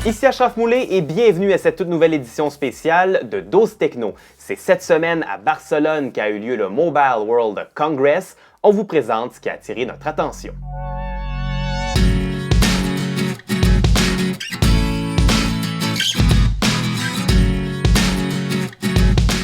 Ici Achraf Moulay et bienvenue à cette toute nouvelle édition spéciale de Dose Techno. C'est cette semaine à Barcelone qu'a eu lieu le Mobile World Congress. On vous présente ce qui a attiré notre attention.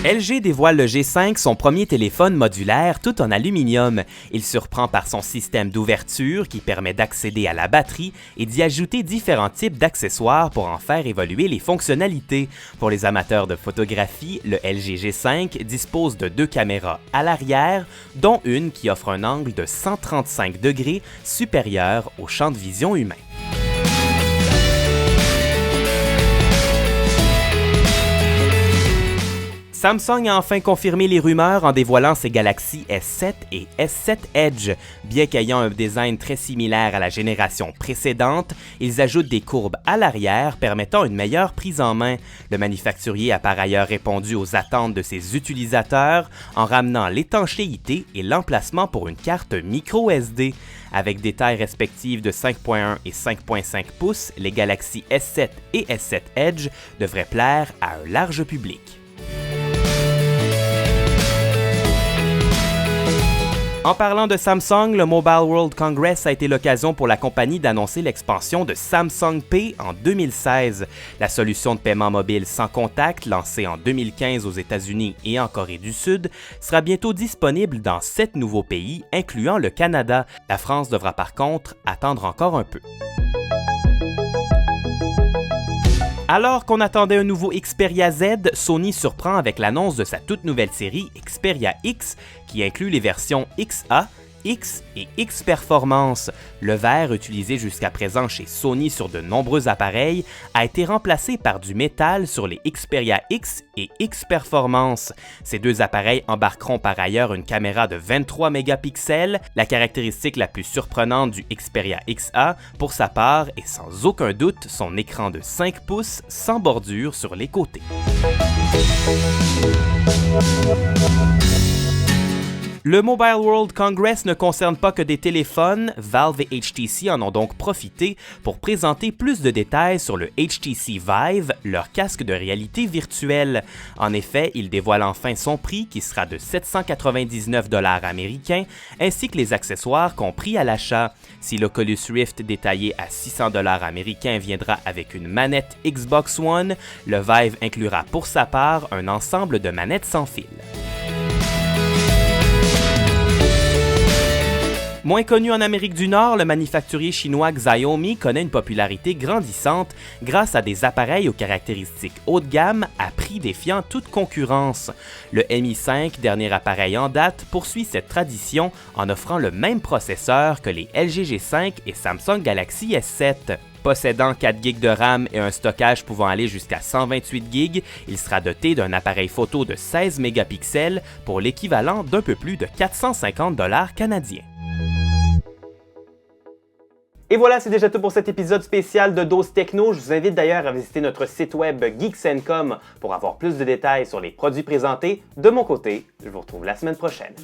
LG dévoile le G5, son premier téléphone modulaire tout en aluminium. Il surprend par son système d'ouverture qui permet d'accéder à la batterie et d'y ajouter différents types d'accessoires pour en faire évoluer les fonctionnalités. Pour les amateurs de photographie, le LG G5 dispose de 2 caméras à l'arrière, dont une qui offre un angle de 135 degrés supérieur au champ de vision humain. Samsung a enfin confirmé les rumeurs en dévoilant ses Galaxy S7 et S7 Edge. Bien qu'ayant un design très similaire à la génération précédente, ils ajoutent des courbes à l'arrière permettant une meilleure prise en main. Le manufacturier a par ailleurs répondu aux attentes de ses utilisateurs en ramenant l'étanchéité et l'emplacement pour une carte micro SD. Avec des tailles respectives de 5.1 et 5.5 pouces, les Galaxy S7 et S7 Edge devraient plaire à un large public. En parlant de Samsung, le Mobile World Congress a été l'occasion pour la compagnie d'annoncer l'expansion de Samsung Pay en 2016. La solution de paiement mobile sans contact, lancée en 2015 aux États-Unis et en Corée du Sud, sera bientôt disponible dans 7 nouveaux pays, incluant le Canada. La France devra par contre attendre encore un peu. Alors qu'on attendait un nouveau Xperia Z, Sony surprend avec l'annonce de sa toute nouvelle série Xperia X, qui inclut les versions XA, X et X Performance. Le verre utilisé jusqu'à présent chez Sony sur de nombreux appareils a été remplacé par du métal sur les Xperia X et X Performance. Ces deux appareils embarqueront par ailleurs une caméra de 23 mégapixels, la caractéristique la plus surprenante du Xperia XA pour sa part est sans aucun doute son écran de 5 pouces sans bordure sur les côtés. Le Mobile World Congress ne concerne pas que des téléphones, Valve et HTC en ont donc profité pour présenter plus de détails sur le HTC Vive, leur casque de réalité virtuelle. En effet, il dévoile enfin son prix qui sera de 799 $ américains, ainsi que les accessoires compris à l'achat. Si l'Oculus Rift détaillé à 600 $ américains viendra avec une manette Xbox One, le Vive inclura pour sa part un ensemble de manettes sans fil. Moins connu en Amérique du Nord, le manufacturier chinois Xiaomi connaît une popularité grandissante grâce à des appareils aux caractéristiques haut de gamme à prix défiant toute concurrence. Le Mi 5, dernier appareil en date, poursuit cette tradition en offrant le même processeur que les LG G5 et Samsung Galaxy S7. Possédant 4 GB de RAM et un stockage pouvant aller jusqu'à 128 GB, il sera doté d'un appareil photo de 16 mégapixels pour l'équivalent d'un peu plus de 450 $ canadiens. Et voilà, c'est déjà tout pour cet épisode spécial de Dose Techno. Je vous invite d'ailleurs à visiter notre site web Geeks&Com pour avoir plus de détails sur les produits présentés. De mon côté, je vous retrouve la semaine prochaine.